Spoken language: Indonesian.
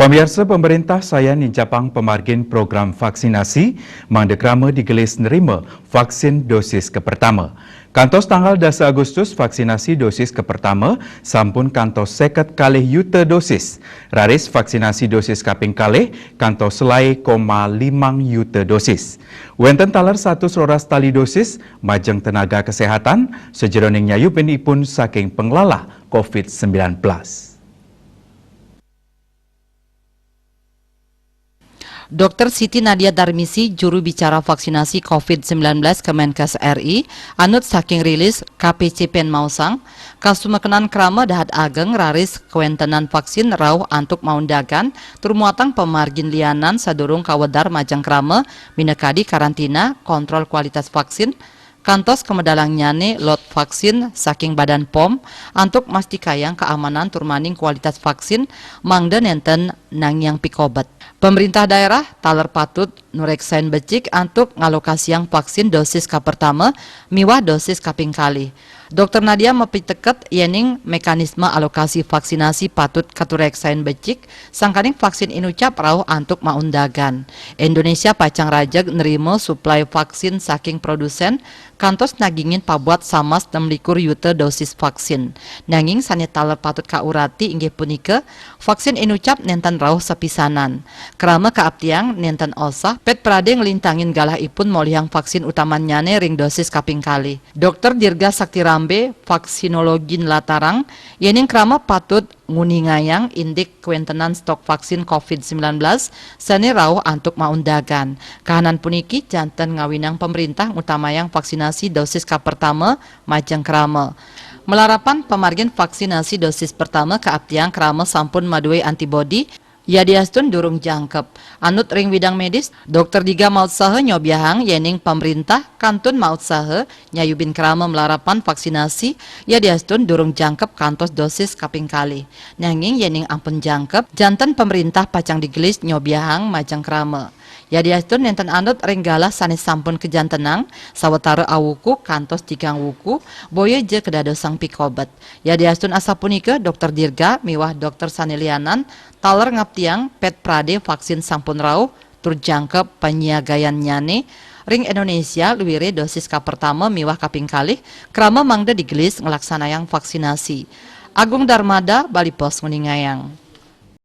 Pemirsa pemerintah saya ninjapang pemargin program vaksinasi mangdekrama digelis nerima vaksin dosis kepertama. Kantos tanggal 10 Agustus vaksinasi dosis kepertama sampun kantos 50 kalih yuta dosis. Raris vaksinasi dosis kaping kalih kantos selai 5 yuta dosis. Wenten talar 100 roras tali dosis majeng tenaga kesehatan sejeroning nyayupinipun saking penglalah COVID-19. Dr. Siti Nadia Darmisi, juru bicara vaksinasi COVID-19 Kemenkes RI, anut saking rilis KPC Pen Mausang, kasumekenan krama dahat ageng raris kewentenan vaksin rauh antuk maundagan, turmuatang pemargin lianan sadurung kawedar majang krama, minekadi karantina, kontrol kualitas vaksin, kantos kemedalang nyane lot vaksin saking Badan POM antuk mastikayang keamanan turmaning kualitas vaksin mangda nenten nangyang pikobat. Pemerintah daerah taler patut nureksain becik antuk ngalokasiang vaksin dosis kapertama miwah dosis kaping kali. Dr. Nadia mepiteket yening mekanisme alokasi vaksinasi patut katureksain becik sangkaning vaksin inucap rauh antuk maundagan. Indonesia pacang rajag nerimo suplai vaksin saking produsen kantos nagingin pabuat samas 16 yuta dosis vaksin. Nanging sane taler patut kaurati inggih punika vaksin inucap nenten rauh sepisanan. Kerama kaaptiang nenten osah pet prade ngelintangin galah ipun molihang vaksin utamanyane ring dosis kaping kali. Dr. Dirga Saktirambe vaksinologin latarang yening kerama patut nguningayang indik kewentenan stok vaksin COVID-19 sane rauh antuk maundagan. Kahanan puniki janten ngawinang pemerintah utamayang vaksinasi dosis kapertama majang kerama. Melarapan pemargin vaksinasi dosis pertama kaaptiang kerama sampun maduwe antibodi ya diastun durung jangkep. Anut ring bidang medis, Dr. Diga Mautsahe nyobiahang yening pemerintah kantun Mautsahe nyayubin kerama melarapan vaksinasi ya diastun durung jangkep kantos dosis kaping kali. Nanging yening ampun jangkep, jantan pemerintah pacang digelis nyobiahang majang kerama. Ya diastun nenten anut ringgalah sanes sampun kejantenang sawetara awuku kantos 3 wuku boye je kedadosang pikobat. Ya diastun asapunika Dr. Dirga miwah Dr. Sanilianan taler ngaptiang pet prade vaksin sampun rauh tur jangkep penyiagayan nyane ring Indonesia luwire dosis kapertama miwah kaping kalih krama mangda digelis ngelaksanayang vaksinasi. Agung Darmada, Bali Pos Nguningayang.